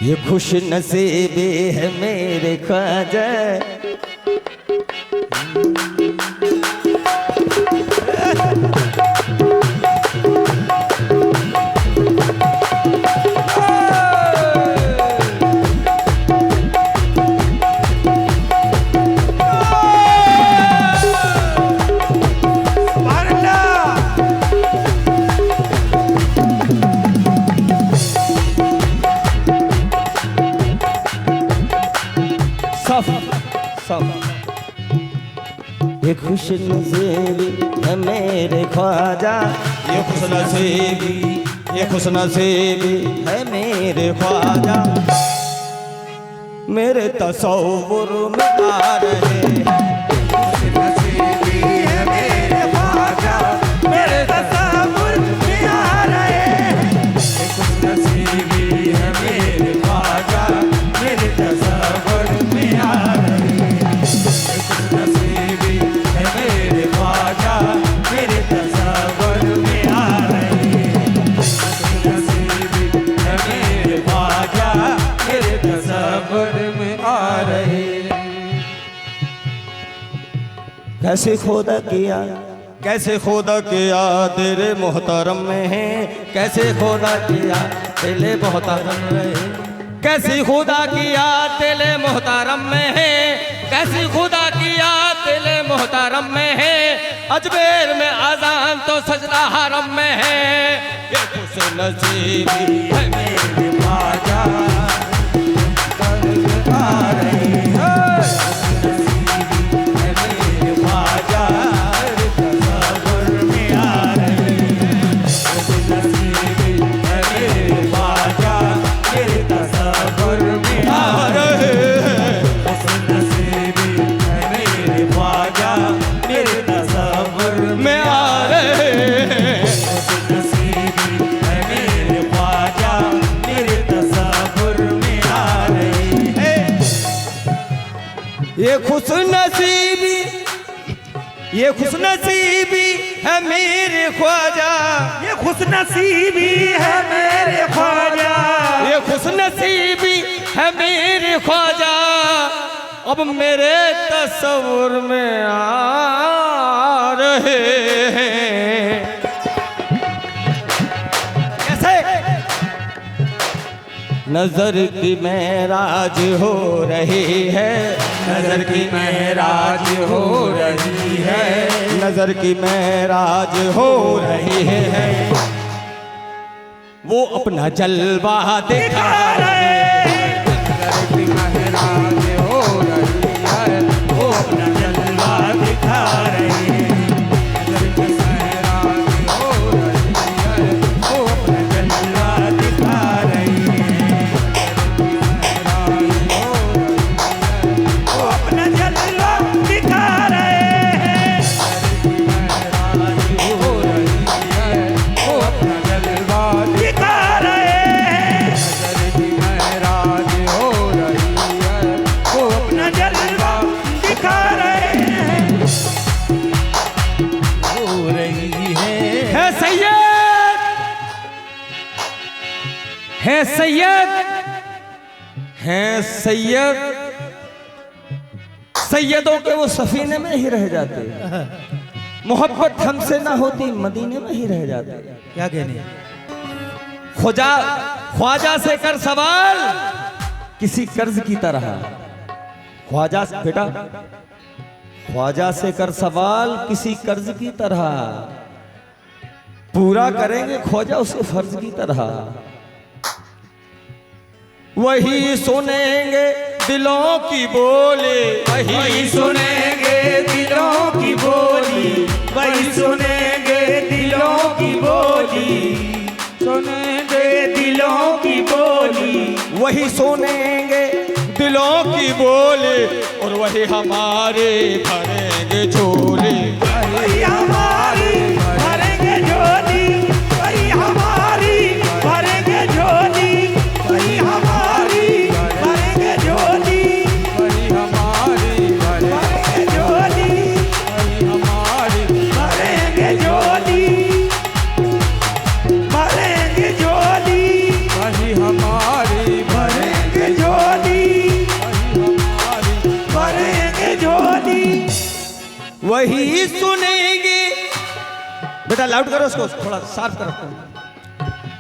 ये खुश नसीबी है मेरे ख्वाजा। ये खुश नसीबी है मेरे ख्वाजा, ये खुश नसीबी, ये खुश नसीबी है मेरे ख्वाजा। मेरे तसव्वुर में आ रहे हैं, खुश नसीबी है मेरे ख्वाजा, मेरे तसव्वुर में आ रहे हैं। ये खुश नसीबी है मेरे ख्वाजा, मेरे तसव्वुर में आ रहे हैं। कैसे खुदा किया, कैसे खुदा किया तेरे मोहतरम में है, कैसे खुदा किया तेरे मोहतरम में है, कैसे खुदा किया तेरे मोहतरम में है, कैसे खुदा किया तेरे मोहतरम में है। अजमेर में अजान तो सजदा हरम में है। ये खुश नसीबी है मेरे ख्वाजा, आ रही है। ये खुश नसीबी, ये खुश नसीबी है मेरे ख्वाजा, ये खुश नसीबी है मेरे ख्वाजा, ये खुश नसीबी है मेरे ख्वाजा। अब मेरे तस्वुर में आ रहे हैं। कैसे नजर की महराज हो रही है, नजर की महराज हो रही है, नजर की महराज हो रही है। वो अपना जलवा दिखा रहे हैं, नजर की महराज हो रही है, वो अपना जलवा दिखा रहे हैं, नजर की महराज हो रही है, वो अपना जलवा दिखा रही है। है सैयद, है सैयद, सैयदों के वो सफीने में ही रह जाते। मोहब्बत हमसे ना होती मदीने में ही रह जाते। क्या कहने ख्वाजा से कर सवाल किसी कर्ज की तरह। ख्वाजा बेटा, ख्वाजा से कर सवाल किसी कर्ज की तरह, पूरा करेंगे ख्वाजा उसे फर्ज की तरह। वही सुनेंगे दिलों की बोली, वही सुनेंगे दिलों की बोली, वही सुनेंगे दिलों की बोली, सुनेंगे दिलों की बोली, वही सुनेंगे दिलों की बोली। और वही हमारे भरेंगे झोली, वही हमारी भरेंगे झोली, वही हमारी भरेंगे झोली, वही हमारी भरेंगे झोली, वही हमारी भरेंगे झोली, वही हमारी भरेंगे झोली, भरेंगे झोली, वही हमारी भरेंगे बेटा लाउड करो उसको, थोड़ा शार्प करो।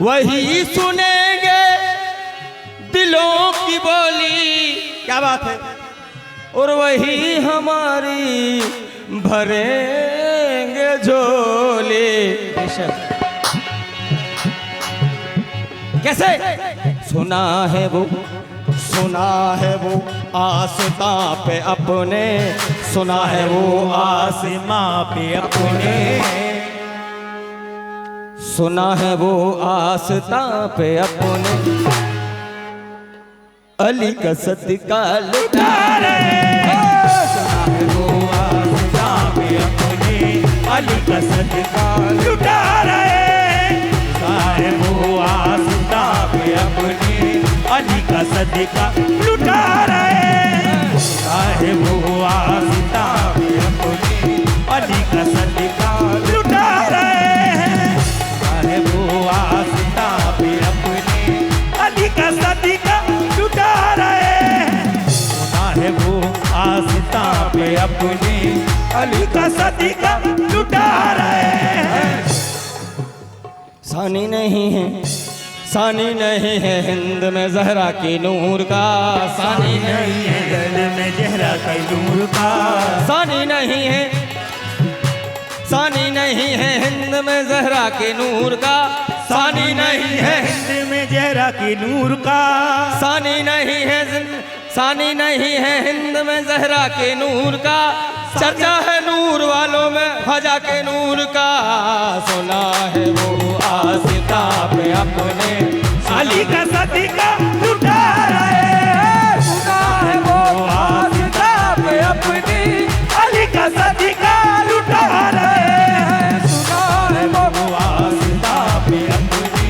वही सुनेंगे दिलों की बोली, क्या बात है, और वही हमारी भरेंगे झोली। कैसे? सुना है वो आसमां पे अपने, सुना है वो आसमां पे अपने, सुना है वो आसमां पे अपने, अली का सदका लुटा रहे। सुना है वो आसमां पे अपने, अली का सदका लुटा रहे। सुना है वो आसमां पे अपने, अली का सदका लुटा रहे। चाहे वो आसिता पे अपने, अली का सदका लुटा रहे। चाहे वो आसिता पे अपने, अली का सदका लुटा रहे। चाहे वो आसिता पे अपने, अली का सदका लुटा रहे। सानी नहीं है, सानी नहीं है हिंद में ज़हरा की नूर का, सानी नहीं है दिल में ज़हरा की नूर का, सानी नहीं है, सानी नहीं है हिंद में ज़हरा की नूर का, सानी नहीं है हिंद में ज़हरा की नूर का, सानी नहीं है, सानी नहीं है हिंद में ज़हरा के नूर का, चर्चा है नूर वालों में ख्वाजा के नूर का। सुना है वो आसिता पे अपने, अली का सदका लुटा रहे। सुना है वो आसिता पे अपने, अली का सदका लुटा रहे। सुना है वो आसिता पे अपने,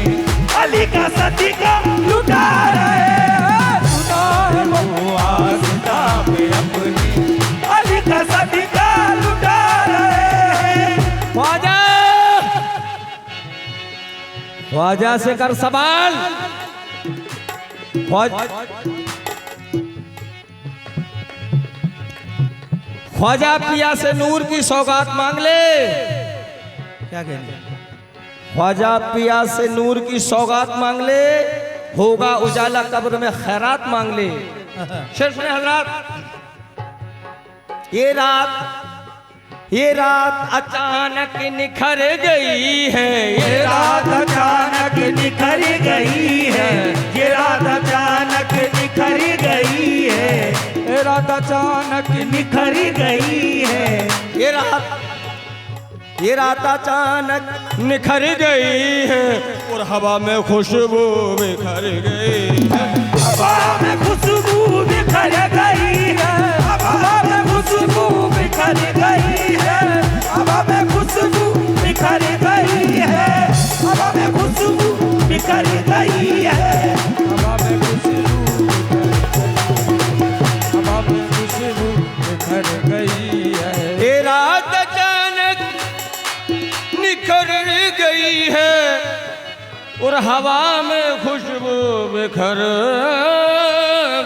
अली का सदका लुटा रहे। सुना है वो आसिता पे अपने, अली का सदका लुटा रहे। ख्वाजा, ख्वाजा से कर सवाल। ख्वाजा पिया से नूर की सौगात मांग ले। क्या कहते? ख्वाजा पिया से नूर की सौगात मांग ले, होगा उजाला कब्र में खैरात मांग ले। शेर सुने हजरात, ये रात अचानक निखर गई है, ये रात अचानक निखर गई है, ये रात अचानक निखर गई है, ये रात अचानक निखर गई है, ये रात अचानक निखर गई है, और हवा में खुशबू बिखर गई है, हवा में खुशबू बिखर गई है, हवा में खुशबू बिखर गई है, हवा में खुशबू बिखर गई है, हवा में खुशबू बिखर गई है, हवा में खुशबू, हवा में खुशबू बिखर गई है। ये रात अचानक निखर गई है, और हवा में खुशबू बिखर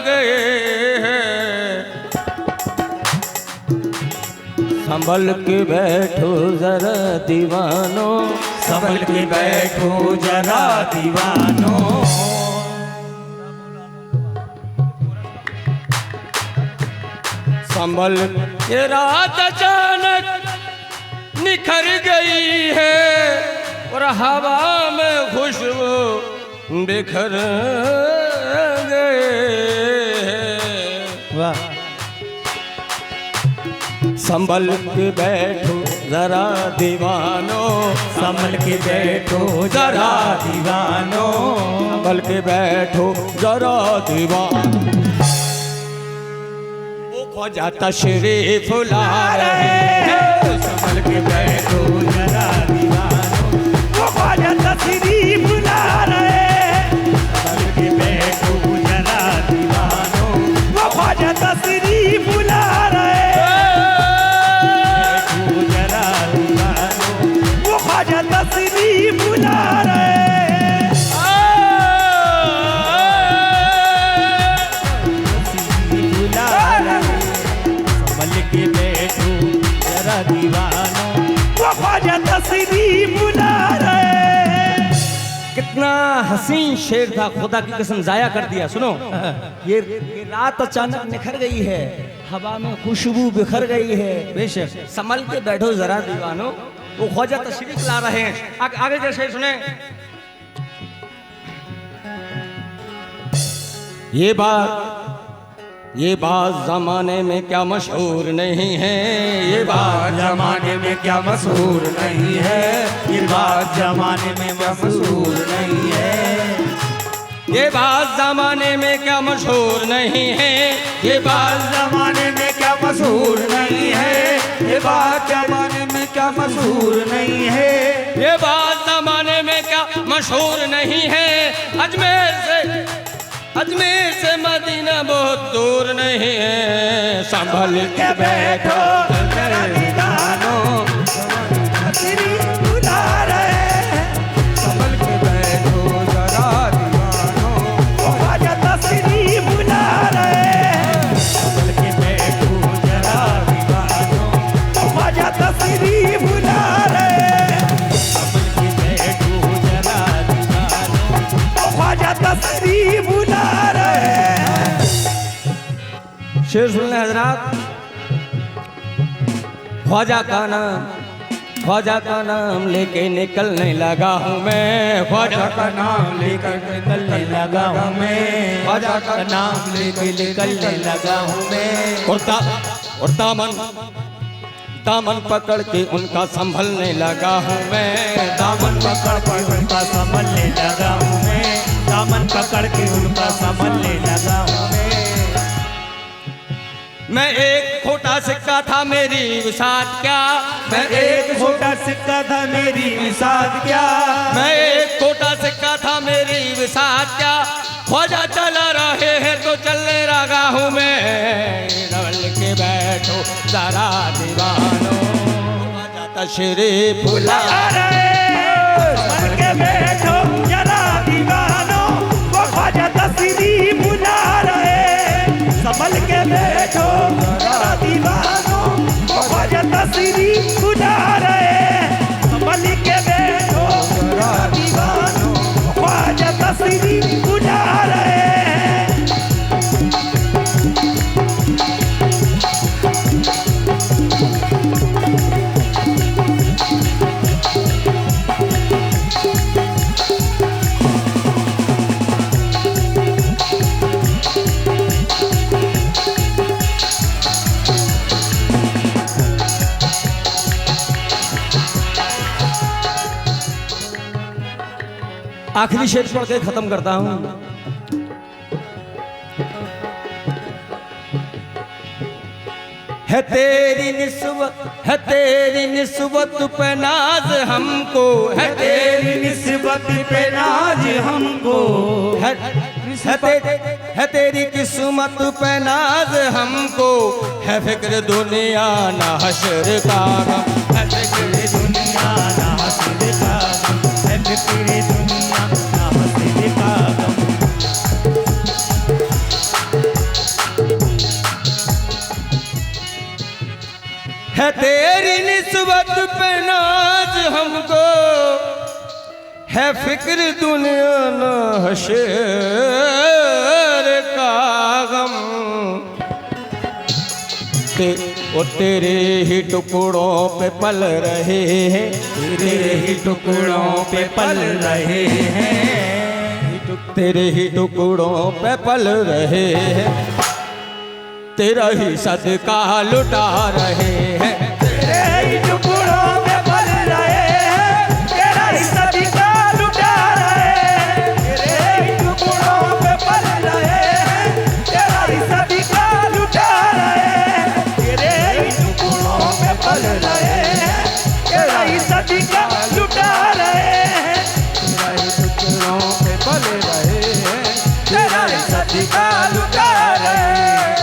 गए हैं। संभल के बैठो जरा दीवानो, संभल के बैठो जरा दीवानो, संभल, ये रात अचानक निखर गई है, और हवा में खुशबू बिखर गए हैं। वाह। संभल के बैठो जरा दीवानो, संभल के बैठो जरा दीवानो, संभल के बैठो जरा दीवानो। वो ख्वाजा तशरीफ ला रहे हैं, संभल के बैठो जरा दीवानो, वो ख्वाजा तशरीफ ला रहे हैं, संभल के बैठो जरा दीवानो, वो ख्वाजा तशरीफ ला रहे हैं, तशरीफ ला रहे। संभल के बैठो जरा दीवानो, वो ख्वाजा तशरीफ हसीन शेर था, खुदा की कसम जाया कर दिया। सुनो, ये रात अचानक निखर गई है, हवा में खुशबू बिखर गई है। बेशक संभल के बैठो जरा दीवानो, वो ख्वाजा तशरीफ ला रहे हैं। आगे के शेर सुने। ये बात जमाने में क्या मशहूर नहीं है, ये बात जमाने में क्या मशहूर नहीं है, ये बात जमाने में मशहूर नहीं है, ये बात जमाने में क्या मशहूर नहीं है, ये बात जमाने में क्या मशहूर नहीं है, ये बात जमाने में क्या मशहूर नहीं है, ये बात जमाने में क्या मशहूर नहीं है। अजमेर से मदीना बहुत दूर नहीं है। संभल के बैठो जरा दीवानो, तेरी बुला रहे हैं। संभल के बैठो जरा दीवानो, ख्वाजा तशरीफ बुला रहे हैं। संभल के बैठो जरा दीवानो, ख्वाजा तशरीफ बुला रहे हैं। संभल के बैठो जरा दीवानो, ख्वाजा तशरीफ बुला रहे हैं। शेर सुन ले हजरात। ख्वाजा का नाम लेके निकलने लगा हूँ मैं, ख्वाजा का नाम लेकर निकलने लगा हूँ मैं, ख्वाजा का नाम लेके निकलने लगा हूँ मैं। और दामन पकड़ के उनका संभलने लगा हूँ मैं, दामन पकड़ के उनका संभलने लगा हूँ मैं, दामन पकड़ के उनका संभलने लगा हूँ मैं। मैं एक खोटा सिक्का था मेरी विसात क्या, मैं एक छोटा सिक्का था मेरी विसात क्या, मैं एक खोटा सिक्का था मेरी विसात क्या। ख्वाजा चला रहे हैं तो चलने लगा हूँ मैं। संभल के बैठो जरा दीवानो, ख्वाजा तशरीफ बुला रहे। संभल के बैठो जरा दीवानो, वो ख्वाजा तशरीफ बुला रहे। संभल के बैठो जरा दीवानो, वो ख्वाजा तशरीफ बुला रहे। संभल के बैठो जरा दीवानो, ख्वाजा तशरीफ बुला रहे। आखिरी शेर पढ़ के खत्म करता हूं। है तेरी निस्बत पे नाज हमको, है तेरी निस्बत पे नाज हमको, है तेरी किस्मत पे नाज हमको। है फिक्र दुनिया ना हश्र का गम, है फिक्र दुनिया ना हस्र का गम, है फिक्र दुनिया ना हस्र का गम। है तेरी निस्बत पे नाज हमको, है फिक्र दुनिया ना हश्र का गम। तेरे ही टुकड़ों पे पल रहे हैं, तेरे ही टुकड़ों पे पल रहे हैं, तेरे ही टुकड़ों पे पल रहे हैं। तेरा ही सदका लुटा रहे हैं, तेरे ही टुकड़ों पे पल रहे हैं, तेरा ही सदका लुटा रहे हैं। तेरे ही टुकड़ों पे पल रहे हैं, तेरा ही सदका लुटा रहे हैं। तेरे ही टुकड़ों पे पल रहे हैं, तेरा ही सदका लुटा रहे हैं। तेरा ही टुकड़ों पे पल रहे हैं, तेरा ही सदका लुटा रहे हैं।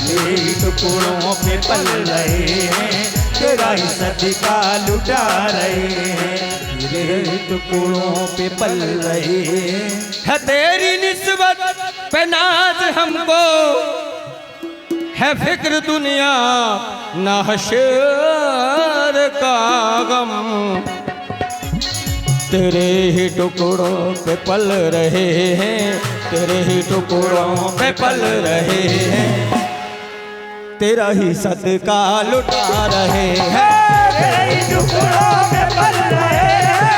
तेरे ही टुकड़ों पे पल रहे हैं, तेरा ही सदका लुटा रहे हैं। तेरे ही टुकड़ों पे पल रहे हैं। है तेरी निस्बत पे नाज हमको, है फिक्र दुनिया ना हश्र का गम। तेरे ही टुकड़ों पे पल रहे हैं, तेरे ही टुकड़ों पे पल रहे हैं, तेरा ही सदका लुटा रहे हैं। तेरे ही टुकड़ों में पल रहे हैं,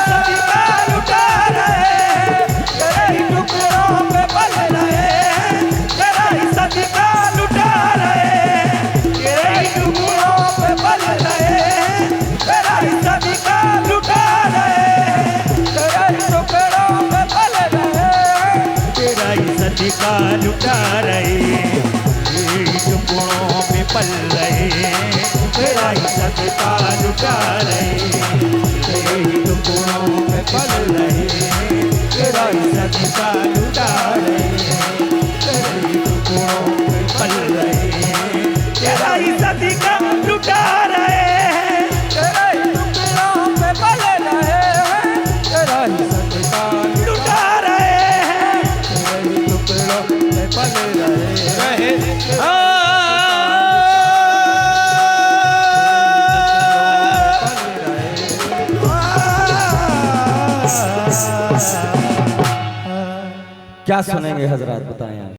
सदका लुटा रहे हैं। तेरे ही टुकड़ों में पल रहे हैं, तेरा ही सदका लुटा रहे हैं। तेरे ही टुकड़ों में पल रहे हैं, तेरा ही सदका लुटा रहे हैं। तेरे ही टुकड़ों में पल रहे हैं, तेरा ही सदका लुटा रहे हैं। टुकड़ों में पल रहे हैं, तेरा ही सदका लुटा रहे हैं। तेरे ही टुकड़ों में पल रहे हैं, तेरा ही सदका लुटा रहे हैं। तेरे ही टुकड़ों में पल रहे हैं, तेरा ही सदका लुटा रहे हैं। तेरे ही टुकड़ों में पल रहे हैं, तेरा ही सदका लुटा रहे हैं। तेरे ही टुकड़ों में पल रहे हैं। क्या सुनेंगे हजरात, बताएं आप।